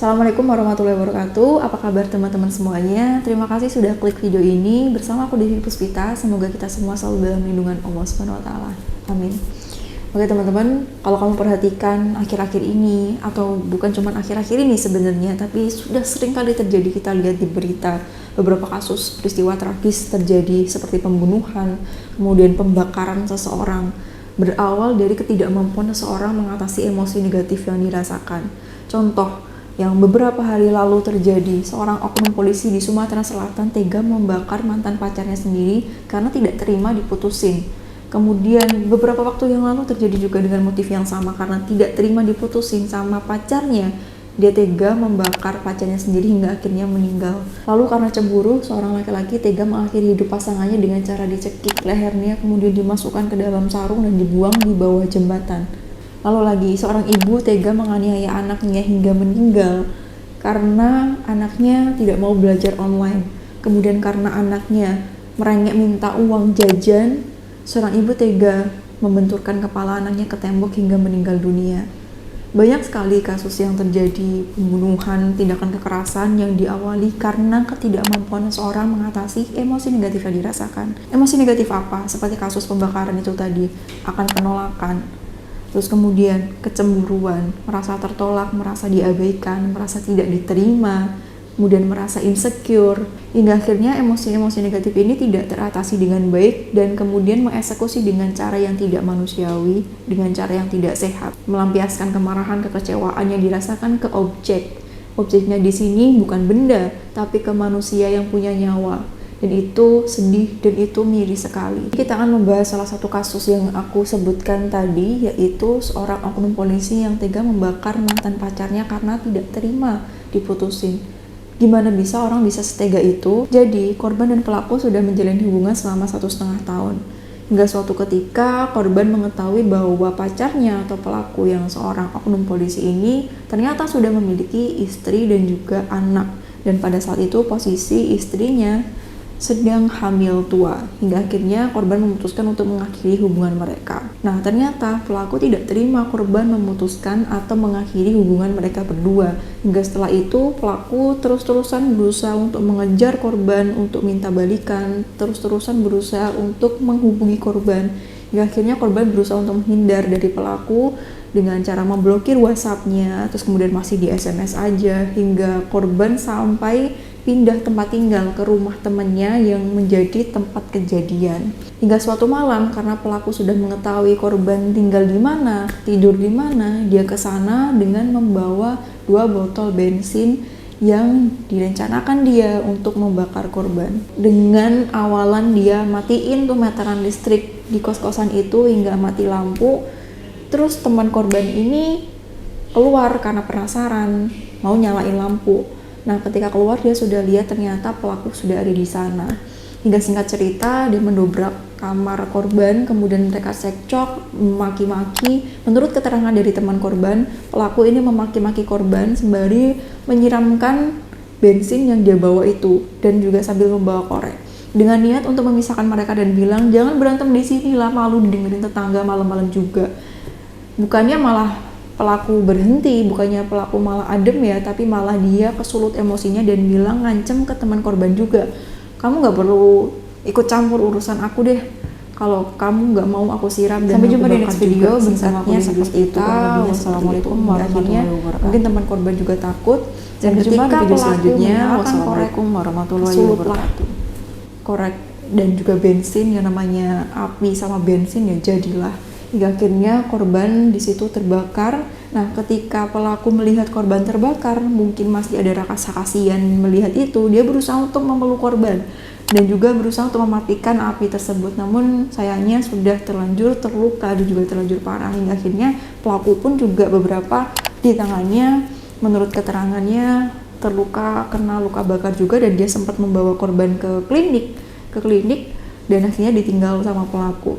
Assalamualaikum warahmatullahi wabarakatuh. Apa kabar teman-teman semuanya? Terima kasih sudah klik video ini. Bersama aku Devi Puspita. Semoga kita semua selalu dalam lindungan Allah Subhanahu wa taala. Amin. Oke teman-teman, kalau kamu perhatikan akhir-akhir ini, atau bukan cuma akhir-akhir ini sebenarnya, tapi sudah sering kali terjadi, kita lihat di berita beberapa kasus peristiwa tragis terjadi seperti pembunuhan, kemudian pembakaran seseorang, berawal dari ketidakmampuan seseorang mengatasi emosi negatif yang dirasakan. Contoh yang beberapa hari lalu terjadi, seorang oknum polisi di Sumatera Selatan tega membakar mantan pacarnya sendiri karena tidak terima diputusin. Kemudian beberapa waktu yang lalu terjadi juga dengan motif yang sama, karena tidak terima diputusin sama pacarnya, dia tega membakar pacarnya sendiri hingga akhirnya meninggal. Lalu karena cemburu, seorang laki-laki tega mengakhiri hidup pasangannya dengan cara dicekik lehernya, kemudian dimasukkan ke dalam sarung dan dibuang di bawah jembatan. Lalu lagi, seorang ibu tega menganiaya anaknya hingga meninggal karena anaknya tidak mau belajar online. Kemudian karena anaknya merengek minta uang jajan, seorang ibu tega membenturkan kepala anaknya ke tembok hingga meninggal dunia. Banyak sekali kasus yang terjadi, pembunuhan, tindakan kekerasan yang diawali karena ketidakmampuan seorang mengatasi emosi negatif yang dirasakan. Emosi negatif apa? Seperti kasus pembakaran itu tadi, akan penolakan. Terus kemudian kecemburuan, merasa tertolak, merasa diabaikan, merasa tidak diterima, kemudian merasa insecure, hingga akhirnya emosi-emosi negatif ini tidak teratasi dengan baik dan kemudian mengeksekusi dengan cara yang tidak manusiawi, dengan cara yang tidak sehat, melampiaskan kemarahan, kekecewaan yang dirasakan ke objek. Objeknya di sini bukan benda, tapi ke manusia yang punya nyawa. Dan itu sedih dan itu miris sekali. Kita akan membahas salah satu kasus yang aku sebutkan tadi, yaitu seorang oknum polisi yang tega membakar mantan pacarnya karena tidak terima diputusin. Gimana bisa orang bisa setega itu? Jadi korban dan pelaku sudah menjalin hubungan selama 1,5 tahun. Hingga suatu ketika korban mengetahui bahwa pacarnya atau pelaku yang seorang oknum polisi ini ternyata sudah memiliki istri dan juga anak. Dan pada saat itu posisi istrinya sedang hamil tua, hingga akhirnya korban memutuskan untuk mengakhiri hubungan mereka. Nah, ternyata pelaku tidak terima korban memutuskan atau mengakhiri hubungan mereka berdua. Hingga setelah itu pelaku terus-terusan berusaha untuk mengejar korban, untuk minta balikan, terus-terusan berusaha untuk menghubungi korban. Hingga akhirnya korban berusaha untuk menghindar dari pelaku dengan cara memblokir WhatsApp-nya, terus kemudian masih di SMS aja, hingga korban sampai pindah tempat tinggal ke rumah temannya yang menjadi tempat kejadian. Hingga suatu malam, karena pelaku sudah mengetahui korban tinggal di mana, tidur di mana, dia ke sana dengan membawa 2 botol bensin yang direncanakan dia untuk membakar korban. Dengan awalan dia matiin tuh meteran listrik di kos-kosan itu hingga mati lampu. Terus teman korban ini keluar karena penasaran, mau nyalain lampu. Nah, ketika keluar dia sudah lihat ternyata pelaku sudah ada di sana. Hingga singkat cerita, dia mendobrak kamar korban, kemudian mereka cekcok, memaki-maki. Menurut keterangan dari teman korban, pelaku ini memaki-maki korban sembari menyiramkan bensin yang dia bawa itu dan juga sambil membawa korek. Dengan niat untuk memisahkan mereka dan bilang, "Jangan berantem di sini lah, malu didengerin tetangga malam-malam juga." Bukannya malah pelaku berhenti, bukannya pelaku malah adem ya, tapi malah dia kesulut emosinya dan bilang ngancem ke teman korban juga, "Kamu gak perlu ikut campur urusan aku deh, kalau kamu gak mau aku siram." Dan sampai jumpa di next video, bentuknya seperti itu. Wassalamualaikum warahmatullahi wabarakatuh. Mungkin teman korban juga takut, dan ketika pelaku menyalakan korek, kesulut lah korek dan juga bensin, yang namanya api sama bensin ya jadilah. Hingga akhirnya korban di situ terbakar. Nah, ketika pelaku melihat korban terbakar, mungkin masih ada rasa kasihan melihat itu, dia berusaha untuk memeluk korban dan juga berusaha untuk mematikan api tersebut. Namun sayangnya sudah terlanjur terluka dan juga terlanjur parah. Hingga akhirnya pelaku pun juga beberapa di tangannya, menurut keterangannya terluka, kena luka bakar juga, dan dia sempat membawa korban ke klinik dan akhirnya ditinggal sama pelaku.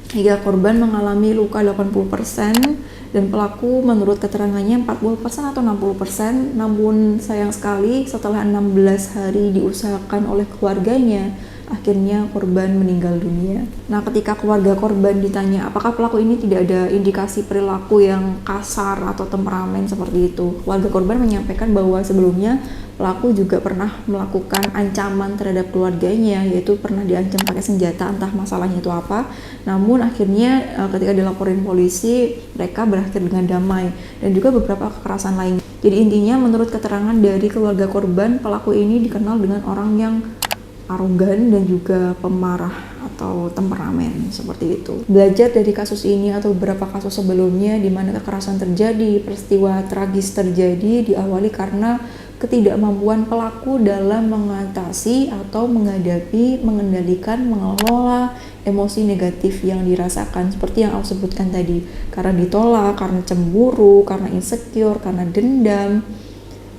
Hingga korban mengalami luka 80% dan pelaku menurut keterangannya 40% atau 60%. Namun sayang sekali setelah 16 hari diusahakan oleh keluarganya akhirnya korban meninggal dunia. Nah, ketika keluarga korban ditanya apakah pelaku ini tidak ada indikasi perilaku yang kasar atau temperamen seperti itu, keluarga korban menyampaikan bahwa sebelumnya pelaku juga pernah melakukan ancaman terhadap keluarganya, yaitu pernah diancam pakai senjata, entah masalahnya itu apa. Namun akhirnya ketika dilaporin polisi, mereka berakhir dengan damai, dan juga beberapa kekerasan lain. Jadi intinya menurut keterangan dari keluarga korban, pelaku ini dikenal dengan orang yang arogan dan juga pemarah atau temperamen seperti itu. Belajar dari kasus ini atau beberapa kasus sebelumnya di mana kekerasan terjadi, peristiwa tragis terjadi diawali karena ketidakmampuan pelaku dalam mengatasi atau menghadapi, mengendalikan, mengelola emosi negatif yang dirasakan seperti yang aku sebutkan tadi, karena ditolak, karena cemburu, karena insecure, karena dendam,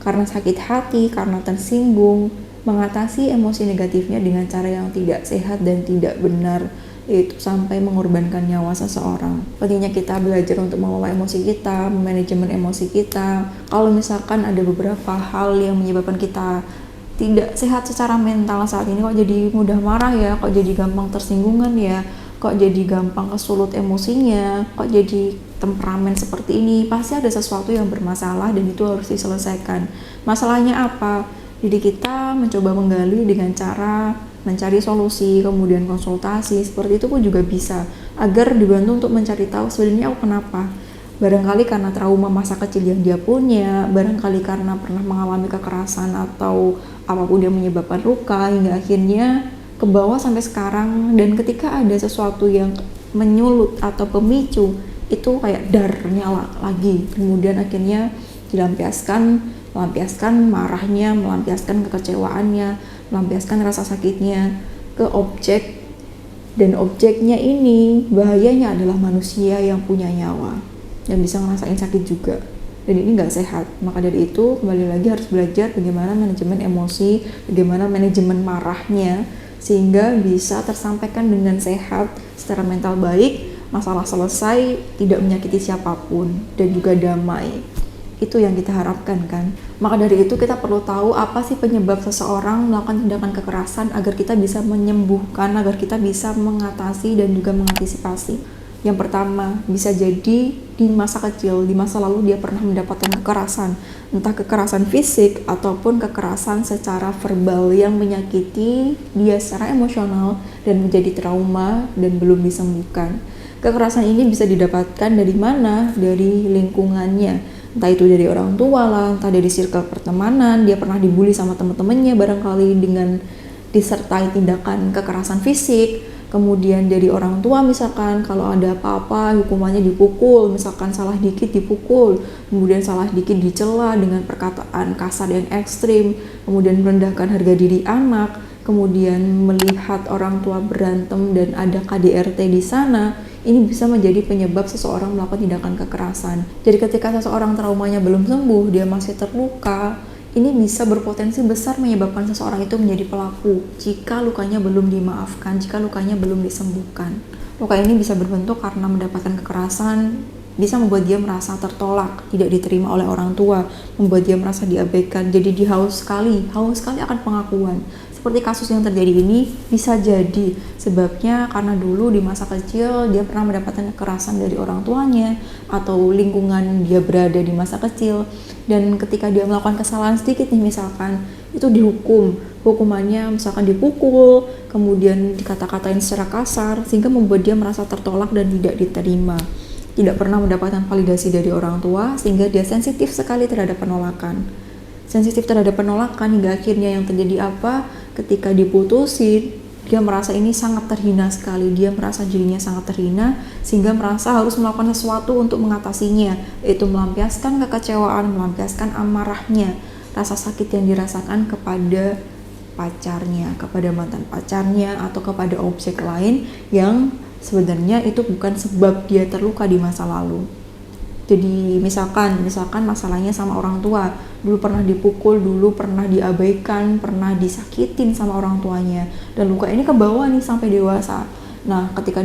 karena sakit hati, karena tersinggung. Mengatasi emosi negatifnya dengan cara yang tidak sehat dan tidak benar, yaitu sampai mengorbankan nyawa seseorang. Pentingnya kita belajar untuk mengelola emosi kita, manajemen emosi kita. Kalau misalkan ada beberapa hal yang menyebabkan kita tidak sehat secara mental saat ini, kok jadi mudah marah ya, kok jadi gampang tersinggungan ya, kok jadi gampang kesulut emosinya, kok jadi temperamen seperti ini, pasti ada sesuatu yang bermasalah dan itu harus diselesaikan. Masalahnya apa? Jadi kita mencoba menggali dengan cara mencari solusi, kemudian konsultasi, seperti itu pun juga bisa, agar dibantu untuk mencari tahu sebenarnya aku kenapa. Barangkali karena trauma masa kecil yang dia punya, barangkali karena pernah mengalami kekerasan atau apapun yang menyebabkan luka, hingga akhirnya ke bawah sampai sekarang. Dan ketika ada sesuatu yang menyulut atau pemicu, itu kayak dar, nyala lagi, kemudian akhirnya melampiaskan marahnya, melampiaskan kekecewaannya, melampiaskan rasa sakitnya ke objek, dan objeknya ini bahayanya adalah manusia yang punya nyawa yang bisa ngerasain sakit juga, dan ini nggak sehat. Maka dari itu kembali lagi harus belajar bagaimana manajemen emosi, bagaimana manajemen marahnya sehingga bisa tersampaikan dengan sehat secara mental baik, masalah selesai, tidak menyakiti siapapun, dan juga damai. Itu yang kita harapkan kan. Maka dari itu kita perlu tahu apa sih penyebab seseorang melakukan tindakan kekerasan agar kita bisa menyembuhkan, agar kita bisa mengatasi dan juga mengantisipasi. Yang pertama, bisa jadi di masa kecil, di masa lalu dia pernah mendapatkan kekerasan, entah kekerasan fisik ataupun kekerasan secara verbal yang menyakiti dia secara emosional dan menjadi trauma dan belum disembuhkan. Kekerasan ini bisa didapatkan dari mana? Dari lingkungannya. Entah itu dari orang tua lah, entah dari circle pertemanan, dia pernah dibully sama teman-temannya barangkali dengan disertai tindakan kekerasan fisik. Kemudian dari orang tua, misalkan kalau ada apa-apa hukumannya dipukul, misalkan salah dikit dipukul, kemudian salah dikit dicela dengan perkataan kasar dan ekstrim, kemudian merendahkan harga diri anak, kemudian melihat orang tua berantem dan ada KDRT di sana. Ini bisa menjadi penyebab seseorang melakukan tindakan kekerasan. Jadi ketika seseorang traumanya belum sembuh, dia masih terluka, ini bisa berpotensi besar menyebabkan seseorang itu menjadi pelaku jika lukanya belum dimaafkan, jika lukanya belum disembuhkan. Luka ini bisa berbentuk karena mendapatkan kekerasan, bisa membuat dia merasa tertolak, tidak diterima oleh orang tua, membuat dia merasa diabaikan, jadi dia haus sekali akan pengakuan. Seperti kasus yang terjadi ini bisa jadi sebabnya karena dulu di masa kecil dia pernah mendapatkan kekerasan dari orang tuanya atau lingkungan dia berada di masa kecil, dan ketika dia melakukan kesalahan sedikit nih misalkan, itu dihukum, hukumannya misalkan dipukul, kemudian dikata-katain secara kasar, sehingga membuat dia merasa tertolak dan tidak diterima, tidak pernah mendapatkan validasi dari orang tua, sehingga dia sensitif sekali terhadap penolakan. Sensitif terhadap penolakan hingga akhirnya yang terjadi apa? Ketika diputusin, dia merasa ini sangat terhina sekali, dia merasa dirinya sangat terhina sehingga merasa harus melakukan sesuatu untuk mengatasinya, yaitu melampiaskan kekecewaan, melampiaskan amarahnya, rasa sakit yang dirasakan kepada pacarnya, kepada mantan pacarnya, atau kepada objek lain yang sebenarnya itu bukan sebab dia terluka di masa lalu. Jadi misalkan masalahnya sama orang tua, dulu pernah dipukul, dulu pernah diabaikan, pernah disakitin sama orang tuanya, dan luka ini ke bawah nih sampai dewasa. Nah, ketika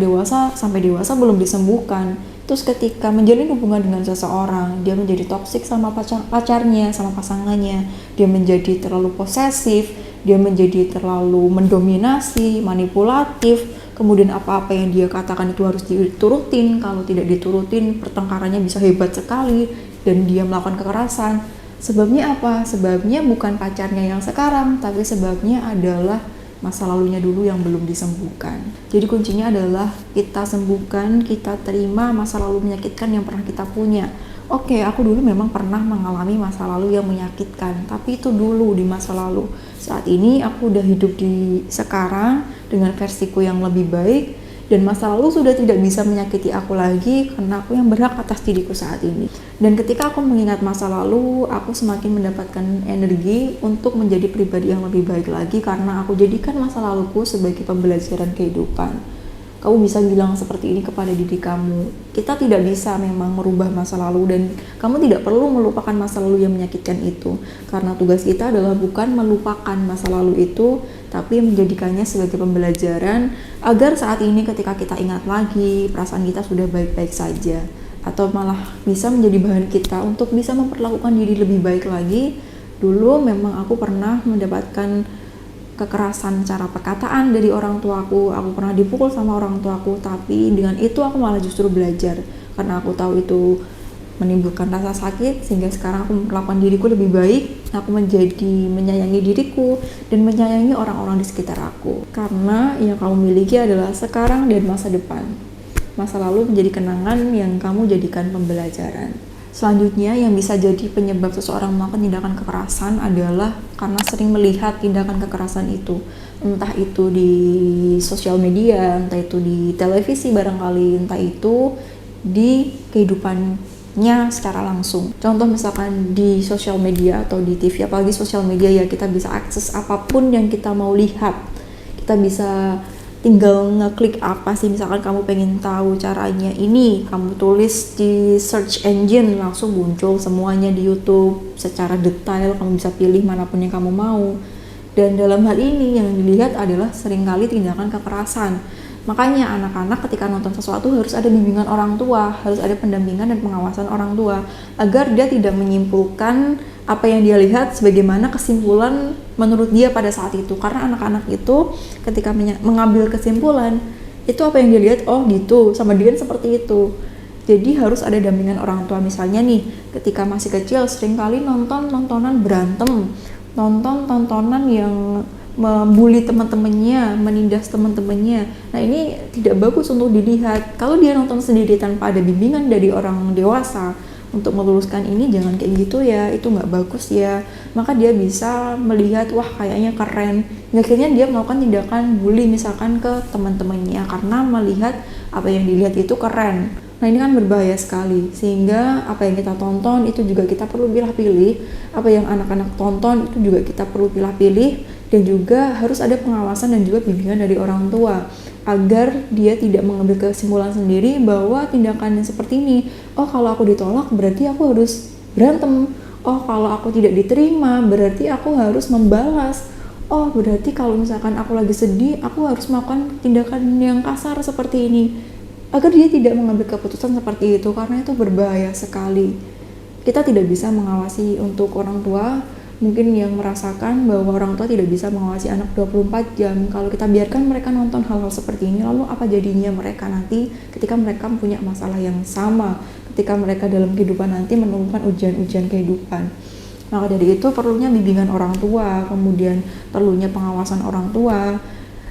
sampai dewasa belum disembuhkan, terus ketika menjalin hubungan dengan seseorang, dia menjadi toksik sama pacarnya, sama pasangannya, dia menjadi terlalu posesif, dia menjadi terlalu mendominasi, manipulatif, kemudian apa-apa yang dia katakan itu harus diturutin, kalau tidak diturutin pertengkarannya bisa hebat sekali, dan dia melakukan kekerasan. Sebabnya apa? Sebabnya bukan pacarnya yang sekarang, tapi sebabnya adalah masa lalunya dulu yang belum disembuhkan. Jadi kuncinya adalah kita sembuhkan, kita terima masa lalu menyakitkan yang pernah kita punya. Oke, aku dulu memang pernah mengalami masa lalu yang menyakitkan, tapi itu dulu di masa lalu. Saat ini aku udah hidup di sekarang dengan versiku yang lebih baik, dan masa lalu sudah tidak bisa menyakiti aku lagi karena aku yang berhak atas diriku saat ini. Dan ketika aku mengingat masa lalu, aku semakin mendapatkan energi untuk menjadi pribadi yang lebih baik lagi karena aku jadikan masa laluku sebagai pembelajaran kehidupan. Kamu bisa bilang seperti ini kepada diri kamu. Kita tidak bisa memang merubah masa lalu, dan kamu tidak perlu melupakan masa lalu yang menyakitkan itu. Karena tugas kita adalah bukan melupakan masa lalu itu, tapi menjadikannya sebagai pembelajaran agar saat ini ketika kita ingat lagi, perasaan kita sudah baik-baik saja. Atau malah bisa menjadi bahan kita untuk bisa memperlakukan diri lebih baik lagi. Dulu memang aku pernah mendapatkan kekerasan cara perkataan dari orang tuaku, aku pernah dipukul sama orang tuaku, tapi dengan itu aku malah justru belajar karena aku tahu itu menimbulkan rasa sakit, sehingga sekarang aku memperlakukan diriku lebih baik. Aku menjadi menyayangi diriku dan menyayangi orang-orang di sekitar aku, karena yang kamu miliki adalah sekarang dan masa depan. Masa lalu menjadi kenangan yang kamu jadikan pembelajaran. Selanjutnya, yang bisa jadi penyebab seseorang melakukan tindakan kekerasan adalah karena sering melihat tindakan kekerasan itu. Entah itu di sosial media, entah itu di televisi barangkali, entah itu di kehidupannya secara langsung. Contoh misalkan di sosial media atau di TV, apalagi sosial media ya, kita bisa akses apapun yang kita mau lihat. Kita bisa tinggal ngeklik apa sih, misalkan kamu pengen tahu caranya ini, kamu tulis di search engine, langsung muncul semuanya di YouTube secara detail, kamu bisa pilih manapun yang kamu mau. Dan dalam hal ini yang dilihat adalah seringkali tindakan kekerasan. Makanya anak-anak ketika nonton sesuatu harus ada bimbingan orang tua, harus ada pendampingan dan pengawasan orang tua, agar dia tidak menyimpulkan apa yang dia lihat sebagaimana kesimpulan menurut dia pada saat itu. Karena anak-anak itu ketika mengambil kesimpulan, itu apa yang dia lihat, oh gitu, sama dia seperti itu. Jadi harus ada dampingan orang tua. Misalnya nih, ketika masih kecil seringkali nonton tontonan berantem, nonton tontonan yang membuli teman-temannya, menindas teman-temannya. Nah, ini tidak bagus untuk dilihat. Kalau dia nonton sendiri tanpa ada bimbingan dari orang dewasa untuk meluruskan ini, jangan kayak gitu ya, itu nggak bagus ya, maka dia bisa melihat, wah kayaknya keren, dan akhirnya dia melakukan tindakan bully misalkan ke teman-temannya karena melihat apa yang dilihat itu keren. Nah, ini kan berbahaya sekali, sehingga apa yang kita tonton itu juga kita perlu pilih-pilih, apa yang anak-anak tonton itu juga kita perlu pilih-pilih, dan juga harus ada pengawasan dan juga bimbingan dari orang tua agar dia tidak mengambil kesimpulan sendiri bahwa tindakan yang seperti ini, oh kalau aku ditolak berarti aku harus berantem, oh kalau aku tidak diterima berarti aku harus membalas, oh berarti kalau misalkan aku lagi sedih aku harus melakukan tindakan yang kasar seperti ini, agar dia tidak mengambil keputusan seperti itu, karena itu berbahaya sekali. Kita tidak bisa mengawasi untuk orang tua mungkin yang merasakan bahwa orang tua tidak bisa mengawasi anak 24 jam. Kalau kita biarkan mereka nonton hal-hal seperti ini, lalu apa jadinya mereka nanti ketika mereka punya masalah yang sama, ketika mereka dalam kehidupan nanti menemukan ujian-ujian kehidupan. Maka dari itu perlunya bimbingan orang tua, kemudian perlunya pengawasan orang tua,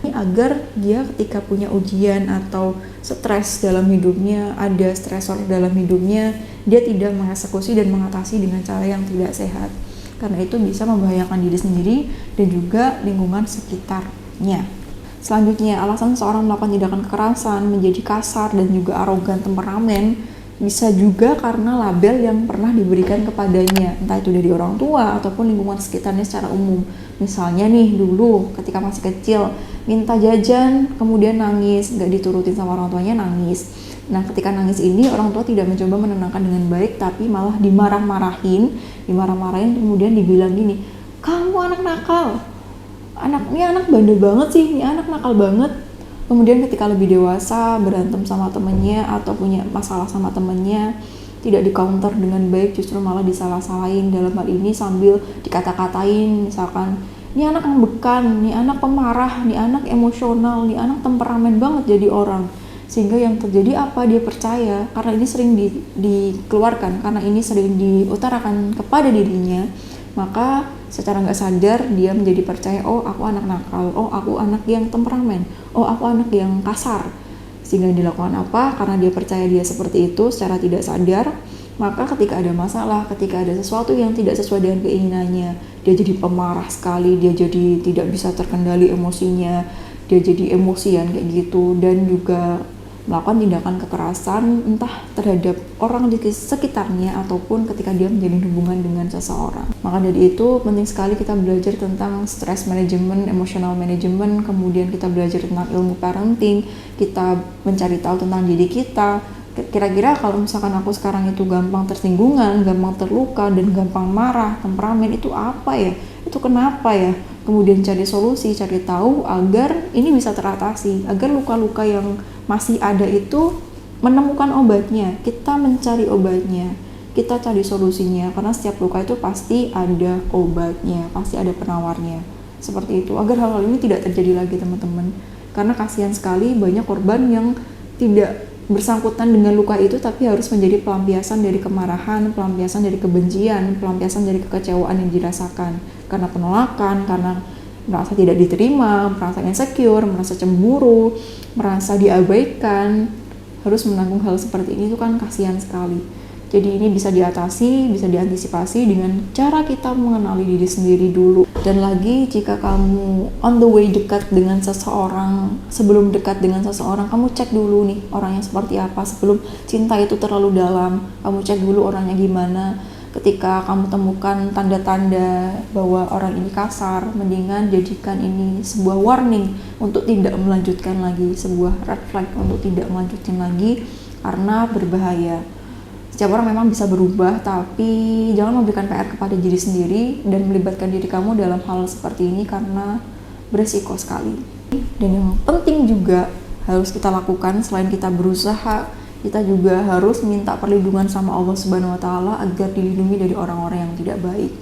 agar dia ketika punya ujian atau stres dalam hidupnya, ada stresor dalam hidupnya, dia tidak mengeksekusi dan mengatasi dengan cara yang tidak sehat. Karena itu bisa membahayakan diri sendiri dan juga lingkungan sekitarnya. Selanjutnya, alasan seorang melakukan tindakan kekerasan, menjadi kasar dan juga arogan temperamen, bisa juga karena label yang pernah diberikan kepadanya, entah itu dari orang tua ataupun lingkungan sekitarnya secara umum. Misalnya nih, dulu ketika masih kecil, minta jajan, kemudian nangis, nggak diturutin sama orang tuanya, nangis. Nah, ketika nangis ini orang tua tidak mencoba menenangkan dengan baik, tapi malah dimarah-marahin, kemudian dibilang gini, kamu anak nakal, ini anak bandel banget sih, ini anak nakal banget. Kemudian ketika lebih dewasa, berantem sama temennya atau punya masalah sama temennya, tidak di-counter dengan baik, justru malah disalah-salahin. Dalam hal ini sambil dikata-katain, misalkan ini anak ambekan, ini anak pemarah, ini anak emosional, ini anak temperamen banget jadi orang. Sehingga yang terjadi apa, dia percaya karena ini sering dikeluarkan, karena ini sering diutarakan kepada dirinya, maka secara nggak sadar dia menjadi percaya, oh aku anak nakal, oh aku anak yang temperamen, oh aku anak yang kasar. Sehingga dilakukan apa, karena dia percaya dia seperti itu secara tidak sadar, maka ketika ada masalah, ketika ada sesuatu yang tidak sesuai dengan keinginannya, dia jadi pemarah sekali, dia jadi tidak bisa terkendali emosinya, dia jadi emosian kayak gitu, dan juga melakukan tindakan kekerasan entah terhadap orang di sekitarnya ataupun ketika dia menjalin hubungan dengan seseorang. Maka dari itu penting sekali kita belajar tentang stress management, emotional management, kemudian kita belajar tentang ilmu parenting, kita mencari tahu tentang diri kita. Kira-kira kalau misalkan aku sekarang itu gampang tersinggungan, gampang terluka, dan gampang marah, temperamen, itu apa ya? Itu kenapa ya? Kemudian cari solusi, cari tahu agar ini bisa teratasi, agar luka-luka yang masih ada itu menemukan obatnya. Kita mencari obatnya, kita cari solusinya, karena setiap luka itu pasti ada obatnya, pasti ada penawarnya. Seperti itu, agar hal-hal ini tidak terjadi lagi teman-teman. Karena kasihan sekali banyak korban yang tidak bersangkutan dengan luka itu, tapi harus menjadi pelampiasan dari kemarahan, pelampiasan dari kebencian, pelampiasan dari kekecewaan yang dirasakan karena penolakan, karena merasa tidak diterima, merasa insecure, merasa cemburu, merasa diabaikan, harus menanggung hal seperti ini. Itu kan kasihan sekali. Jadi ini bisa diatasi, bisa diantisipasi dengan cara kita mengenali diri sendiri dulu. Dan lagi, jika kamu on the way dekat dengan seseorang, sebelum dekat dengan seseorang, kamu cek dulu nih orangnya seperti apa. Sebelum cinta itu terlalu dalam, kamu cek dulu orangnya gimana. Ketika kamu temukan tanda-tanda bahwa orang ini kasar, mendingan jadikan ini sebuah warning untuk tidak melanjutkan lagi, sebuah red flag untuk tidak melanjutkan lagi, karena berbahaya. Setiap orang memang bisa berubah, tapi jangan memberikan PR kepada diri sendiri dan melibatkan diri kamu dalam hal seperti ini karena beresiko sekali. Dan yang penting juga harus kita lakukan, selain kita berusaha, kita juga harus minta perlindungan sama Allah Subhanahu wa Ta'ala agar dilindungi dari orang-orang yang tidak baik.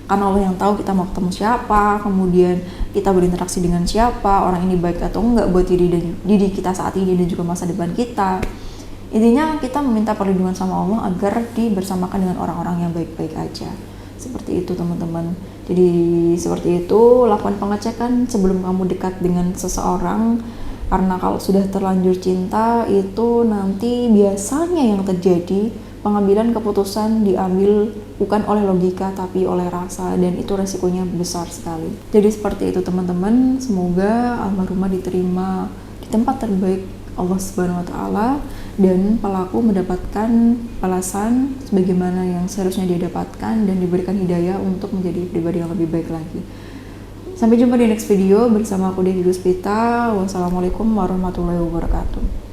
Karena Allah yang tahu kita mau ketemu siapa, kemudian kita berinteraksi dengan siapa, orang ini baik atau enggak buat diri kita saat ini dan juga masa depan kita. Intinya kita meminta perlindungan sama Allah agar dibersamakan dengan orang-orang yang baik-baik aja. Seperti itu teman-teman. Jadi seperti itu, lakukan pengecekan sebelum kamu dekat dengan seseorang. Karena kalau sudah terlanjur cinta, itu nanti biasanya yang terjadi pengambilan keputusan diambil bukan oleh logika tapi oleh rasa, dan itu resikonya besar sekali. Jadi seperti itu teman-teman, semoga almarhumah diterima di tempat terbaik Allah Subhanahu wa Ta'ala dan pelaku mendapatkan balasan sebagaimana yang seharusnya dia dapatkan dan diberikan hidayah untuk menjadi pribadi yang lebih baik lagi. Sampai jumpa di next video bersama aku Devi Puspita. Wassalamualaikum warahmatullahi wabarakatuh.